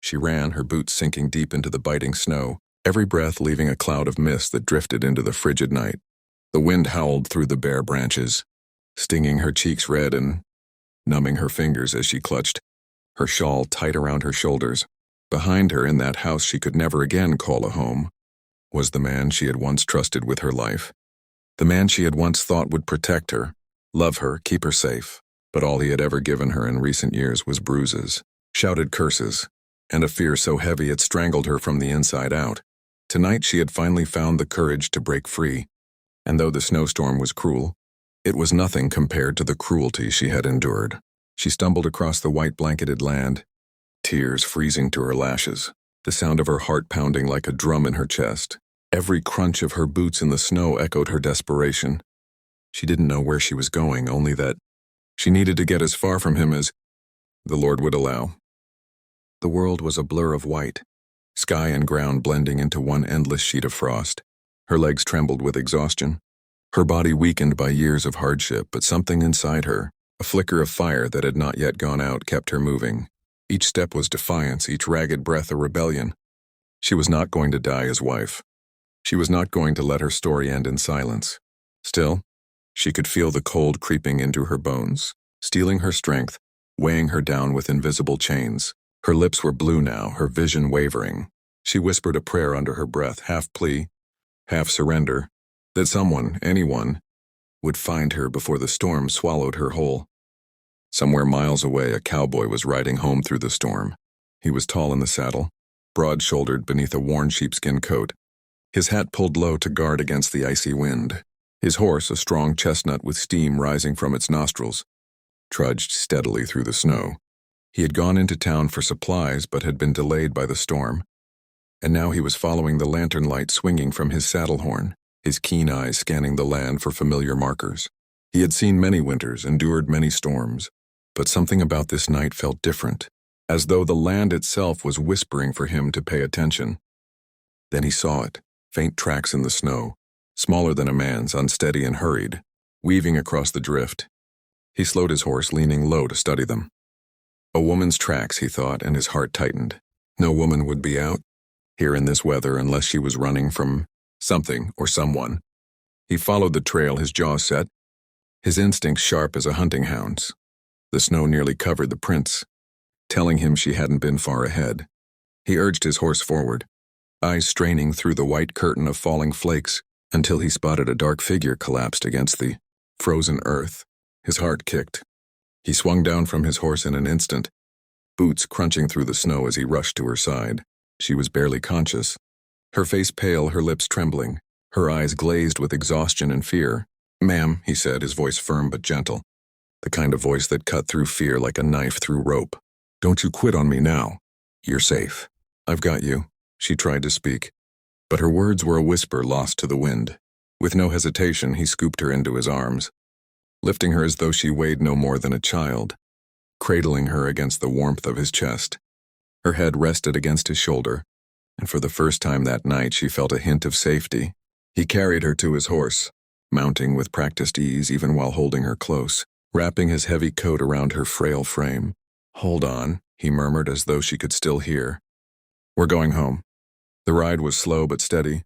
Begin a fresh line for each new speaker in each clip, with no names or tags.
She ran, her boots sinking deep into the biting snow, every breath leaving a cloud of mist that drifted into the frigid night. The wind howled through the bare branches, stinging her cheeks red and numbing her fingers as she clutched, her shawl tight around her shoulders. Behind her, in that house she could never again call a home, was the man she had once trusted with her life. The man she had once thought would protect her, love her, keep her safe. But all he had ever given her in recent years was bruises, shouted curses, and a fear so heavy it strangled her from the inside out. Tonight she had finally found the courage to break free, and though the snowstorm was cruel, it was nothing compared to the cruelty she had endured. She stumbled across the white-blanketed land, tears freezing to her lashes, the sound of her heart pounding like a drum in her chest. Every crunch of her boots in the snow echoed her desperation. She didn't know where she was going, only that she needed to get as far from him as the Lord would allow. The world was a blur of white, sky and ground blending into one endless sheet of frost. Her legs trembled with exhaustion, her body weakened by years of hardship, but something inside her, a flicker of fire that had not yet gone out, kept her moving. Each step was defiance, each ragged breath a rebellion. She was not going to die as wife. She was not going to let her story end in silence. Still, she could feel the cold creeping into her bones, stealing her strength, weighing her down with invisible chains. Her lips were blue now, her vision wavering. She whispered a prayer under her breath, half plea, half surrender, that someone, anyone, would find her before the storm swallowed her whole. Somewhere miles away, a cowboy was riding home through the storm. He was tall in the saddle, broad-shouldered beneath a worn sheepskin coat, his hat pulled low to guard against the icy wind. His horse, a strong chestnut with steam rising from its nostrils, trudged steadily through the snow. He had gone into town for supplies but had been delayed by the storm, and now he was following the lantern light swinging from his saddle horn, his keen eyes scanning the land for familiar markers. He had seen many winters, endured many storms, but something about this night felt different, as though the land itself was whispering for him to pay attention. Then he saw it, faint tracks in the snow, smaller than a man's, unsteady and hurried, weaving across the drift. He slowed his horse, leaning low to study them. A woman's tracks, he thought, and his heart tightened. No woman would be out here in this weather unless she was running from something or someone. He followed the trail, his jaws set, his instincts sharp as a hunting hound's. The snow nearly covered the prints, telling him she hadn't been far ahead. He urged his horse forward, eyes straining through the white curtain of falling flakes, until he spotted a dark figure collapsed against the frozen earth. His heart kicked. He swung down from his horse in an instant, boots crunching through the snow as he rushed to her side. She was barely conscious, her face pale, her lips trembling, her eyes glazed with exhaustion and fear. "Ma'am," he said, his voice firm but gentle, the kind of voice that cut through fear like a knife through rope. "Don't you quit on me now. You're safe. I've got you." She tried to speak, but her words were a whisper lost to the wind. With no hesitation, he scooped her into his arms, lifting her as though she weighed no more than a child, cradling her against the warmth of his chest. Her head rested against his shoulder, and for the first time that night she felt a hint of safety. He carried her to his horse, mounting with practiced ease even while holding her close, wrapping his heavy coat around her frail frame. "Hold on," he murmured as though she could still hear. "We're going home." The ride was slow but steady,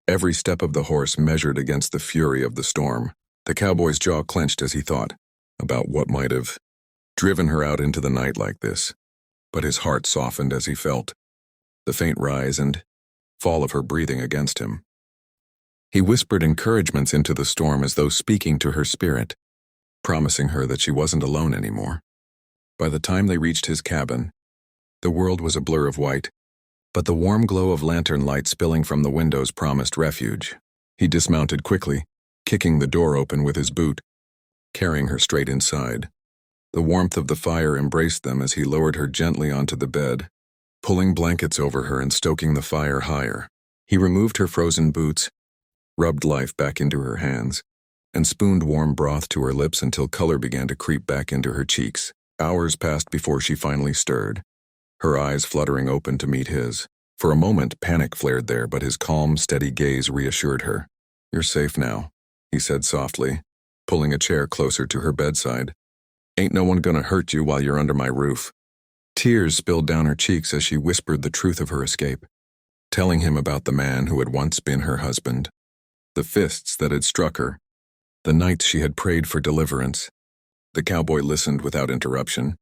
every step of the horse measured against the fury of the storm. The cowboy's jaw clenched as he thought about what might have driven her out into the night like this, but his heart softened as he felt the faint rise and fall of her breathing against him. He whispered encouragements into the storm as though speaking to her spirit, promising her that she wasn't alone anymore. By the time they reached his cabin, the world was a blur of white, but the warm glow of lantern light spilling from the windows promised refuge. He dismounted quickly, kicking the door open with his boot, carrying her straight inside. The warmth of the fire embraced them as he lowered her gently onto the bed, pulling blankets over her and stoking the fire higher. He removed her frozen boots, rubbed life back into her hands, and spooned warm broth to her lips until color began to creep back into her cheeks. Hours passed before she finally stirred, her eyes fluttering open to meet his. For a moment, panic flared there, but his calm, steady gaze reassured her. "You're safe now," he said softly, pulling a chair closer to her bedside. "Ain't no one gonna hurt you while you're under my roof." Tears spilled down her cheeks as she whispered the truth of her escape, telling him about the man who had once been her husband, the fists that had struck her, the nights she had prayed for deliverance. The cowboy listened without interruption,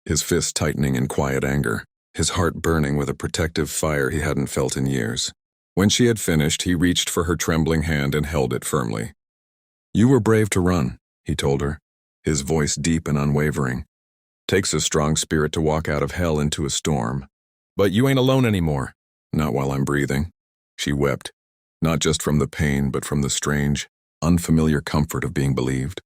his fists tightening in quiet anger, his heart burning with a protective fire he hadn't felt in years. When she had finished, he reached for her trembling hand and held it firmly. "You were brave to run," he told her, his voice deep and unwavering. "Takes a strong spirit to walk out of hell into a storm. But you ain't alone anymore." "Not while I'm breathing." She wept, not just from the pain, but from the strange, unfamiliar comfort of being believed,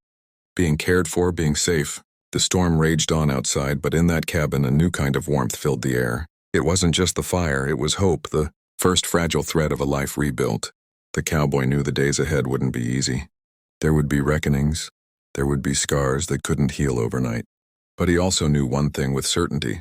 being cared for, being safe. The storm raged on outside, but in that cabin a new kind of warmth filled the air. It wasn't just the fire, it was hope, the first fragile thread of a life rebuilt. The cowboy knew the days ahead wouldn't be easy. There would be reckonings, there would be scars that couldn't heal overnight. But he also knew one thing with certainty.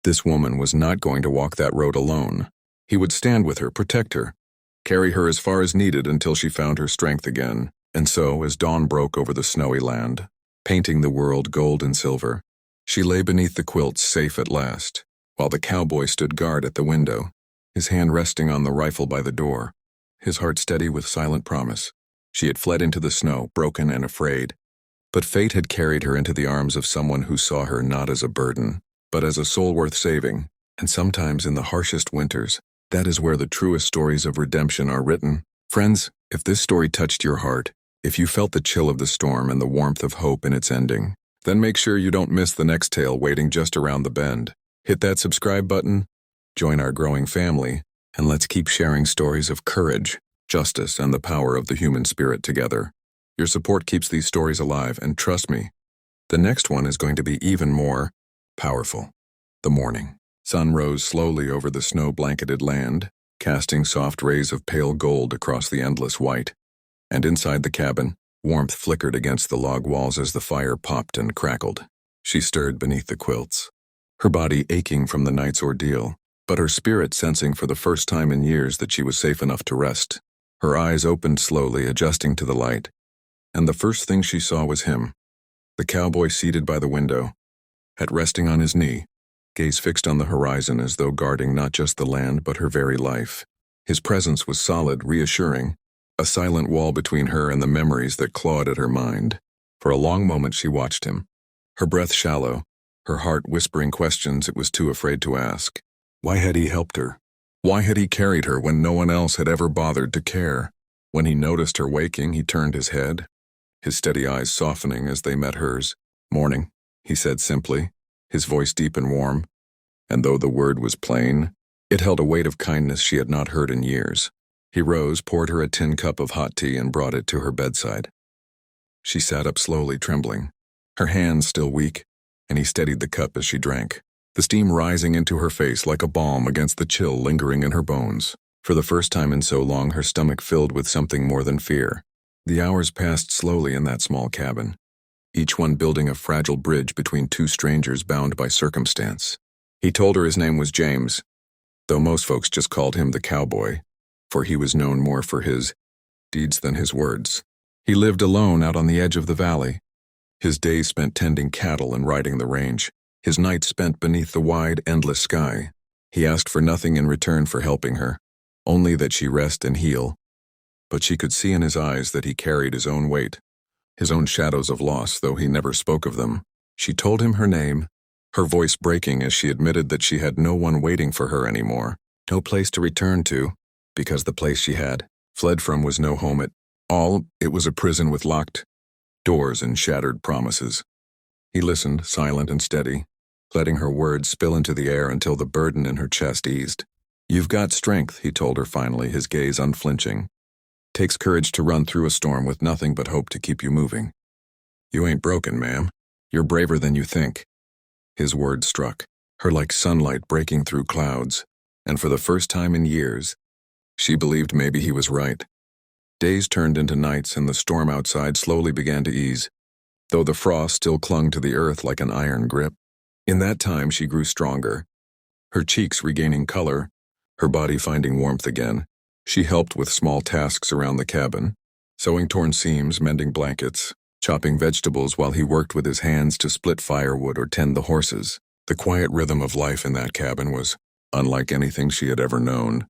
This woman was not going to walk that road alone. He would stand with her, protect her, carry her as far as needed until she found her strength again. And so, as dawn broke over the snowy land, painting the world gold and silver, she lay beneath the quilts safe at last, while the cowboy stood guard at the window, his hand resting on the rifle by the door, his heart steady with silent promise. She had fled into the snow, broken and afraid, but fate had carried her into the arms of someone who saw her not as a burden, but as a soul worth saving. And sometimes in the harshest winters, that is where the truest stories of redemption are written. Friends, if this story touched your heart, if you felt the chill of the storm and the warmth of hope in its ending, then make sure you don't miss the next tale waiting just around the bend. Hit that subscribe button, join our growing family, and let's keep sharing stories of courage, justice, and the power of the human spirit together. Your support keeps these stories alive, and trust me, the next one is going to be even more powerful. The morning sun rose slowly over the snow-blanketed land, casting soft rays of pale gold across the endless white. And inside the cabin, warmth flickered against the log walls as the fire popped and crackled. She stirred beneath the quilts, her body aching from the night's ordeal, but her spirit sensing for the first time in years that she was safe enough to rest. Her eyes opened slowly, adjusting to the light, and the first thing she saw was him, the cowboy seated by the window, head resting on his knee, gaze fixed on the horizon as though guarding not just the land but her very life. His presence was solid, reassuring, a silent wall between her and the memories that clawed at her mind. For a long moment she watched him, her breath shallow, her heart whispering questions it was too afraid to ask. Why had he helped her? Why had he carried her when no one else had ever bothered to care? When he noticed her waking, he turned his head, his steady eyes softening as they met hers. "Morning," he said simply, his voice deep and warm, and though the word was plain, it held a weight of kindness she had not heard in years. He rose, poured her a tin cup of hot tea, and brought it to her bedside. She sat up slowly, trembling, her hands still weak, and he steadied the cup as she drank, the steam rising into her face like a balm against the chill lingering in her bones. For the first time in so long, her stomach filled with something more than fear. The hours passed slowly in that small cabin, each one building a fragile bridge between two strangers bound by circumstance. He told her his name was James, though most folks just called him the cowboy, for he was known more for his deeds than his words. He lived alone out on the edge of the valley, his days spent tending cattle and riding the range, his nights spent beneath the wide, endless sky. He asked for nothing in return for helping her, only that she rest and heal. But she could see in his eyes that he carried his own weight, his own shadows of loss, though he never spoke of them. She told him her name, her voice breaking as she admitted that she had no one waiting for her anymore, no place to return to, because the place she had fled from was no home at all. It was a prison with locked doors and shattered promises. He listened, silent and steady, letting her words spill into the air until the burden in her chest eased. "You've got strength," he told her finally, his gaze unflinching. "Takes courage to run through a storm with nothing but hope to keep you moving. You ain't broken, ma'am. You're braver than you think." His words struck her like sunlight breaking through clouds, and for the first time in years, she believed maybe he was right. Days turned into nights, and the storm outside slowly began to ease, though the frost still clung to the earth like an iron grip. In that time she grew stronger, her cheeks regaining color, her body finding warmth again. She helped with small tasks around the cabin, sewing torn seams, mending blankets, chopping vegetables while he worked with his hands to split firewood or tend the horses. The quiet rhythm of life in that cabin was unlike anything she had ever known.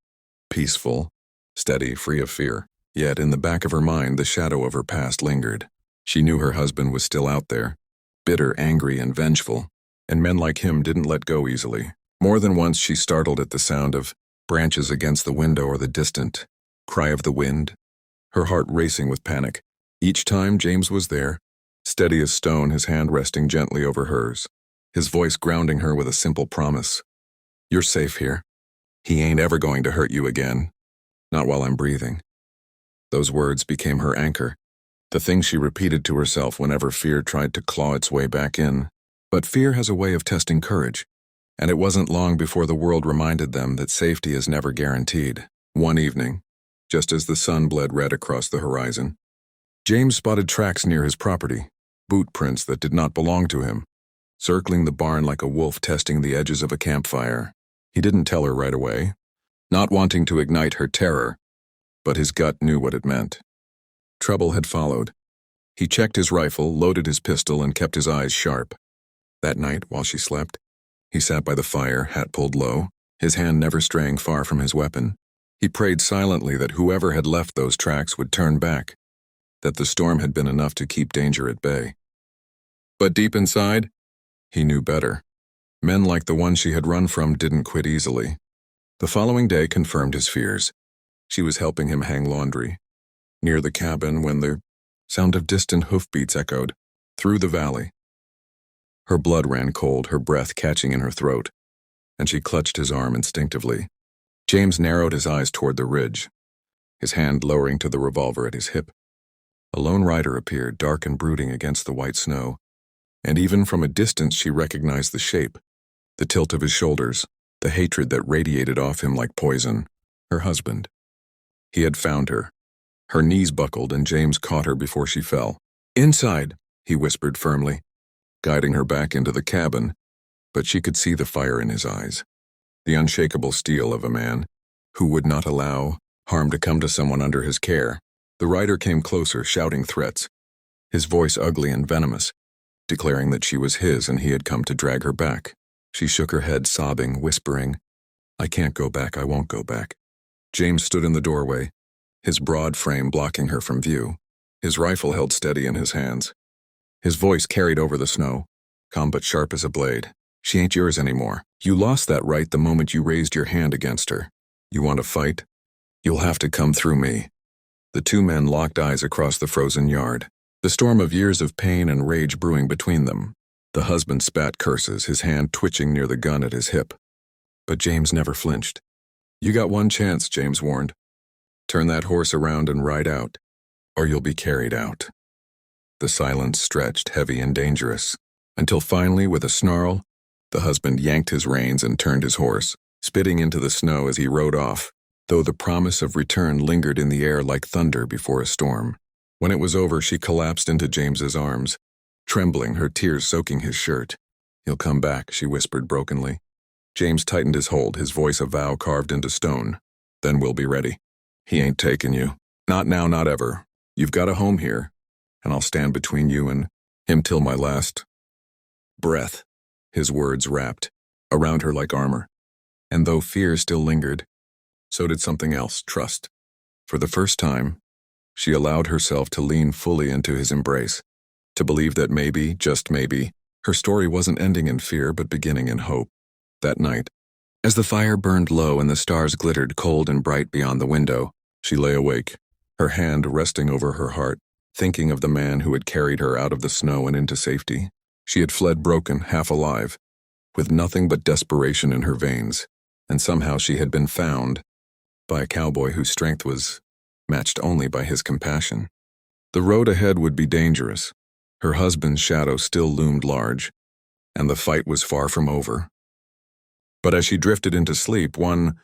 Peaceful, steady, free of fear. Yet in the back of her mind, the shadow of her past lingered. She knew her husband was still out there, bitter, angry, and vengeful, and men like him didn't let go easily. More than once she startled at the sound of branches against the window or the distant cry of the wind, her heart racing with panic. Each time James was there, steady as stone, his hand resting gently over hers, his voice grounding her with a simple promise. "You're safe here. He ain't ever going to hurt you again. Not while I'm breathing." Those words became her anchor, the thing she repeated to herself whenever fear tried to claw its way back in. But fear has a way of testing courage, and it wasn't long before the world reminded them that safety is never guaranteed. One evening, just as the sun bled red across the horizon, James spotted tracks near his property, boot prints that did not belong to him, circling the barn like a wolf testing the edges of a campfire. He didn't tell her right away, not wanting to ignite her terror, but his gut knew what it meant. Trouble had followed. He checked his rifle, loaded his pistol, and kept his eyes sharp. That night, while she slept, he sat by the fire, hat pulled low, his hand never straying far from his weapon. He prayed silently that whoever had left those tracks would turn back, that the storm had been enough to keep danger at bay. But deep inside, he knew better. Men like the one she had run from didn't quit easily. The following day confirmed his fears. She was helping him hang laundry near the cabin when the sound of distant hoofbeats echoed through the valley. Her blood ran cold, her breath catching in her throat, and she clutched his arm instinctively. James narrowed his eyes toward the ridge, his hand lowering to the revolver at his hip. A lone rider appeared, dark and brooding against the white snow, and even from a distance she recognized the shape, the tilt of his shoulders, the hatred that radiated off him like poison. Her husband. He had found her. Her knees buckled, and James caught her before she fell. "Inside," he whispered firmly, guiding her back into the cabin, but she could see the fire in his eyes, the unshakable steel of a man who would not allow harm to come to someone under his care. The rider came closer, shouting threats, his voice ugly and venomous, declaring that she was his and he had come to drag her back. She shook her head, sobbing, whispering, "I can't go back, I won't go back." James stood in the doorway, his broad frame blocking her from view, his rifle held steady in his hands. His voice carried over the snow, calm but sharp as a blade. "She ain't yours anymore. You lost that right the moment you raised your hand against her. You want to fight? You'll have to come through me." The two men locked eyes across the frozen yard, the storm of years of pain and rage brewing between them. The husband spat curses, his hand twitching near the gun at his hip. But James never flinched. "You got one chance," James warned. "Turn that horse around and ride out, or you'll be carried out." The silence stretched, heavy and dangerous, until finally, with a snarl, the husband yanked his reins and turned his horse, spitting into the snow as he rode off, though the promise of return lingered in the air like thunder before a storm. When it was over, she collapsed into James's arms, trembling, her tears soaking his shirt. "He'll come back," she whispered brokenly. James tightened his hold, his voice a vow carved into stone. "Then we'll be ready. He ain't taking you. Not now, not ever. You've got a home here, and I'll stand between you and him till my last breath." His words wrapped around her like armor. And though fear still lingered, so did something else, trust. For the first time, she allowed herself to lean fully into his embrace, to believe that maybe, just maybe, her story wasn't ending in fear but beginning in hope. That night, as the fire burned low and the stars glittered cold and bright beyond the window, she lay awake, her hand resting over her heart, thinking of the man who had carried her out of the snow and into safety. She had fled broken, half alive, with nothing but desperation in her veins, and somehow she had been found by a cowboy whose strength was matched only by his compassion. The road ahead would be dangerous. Her husband's shadow still loomed large, and the fight was far from over. But as she drifted into sleep, one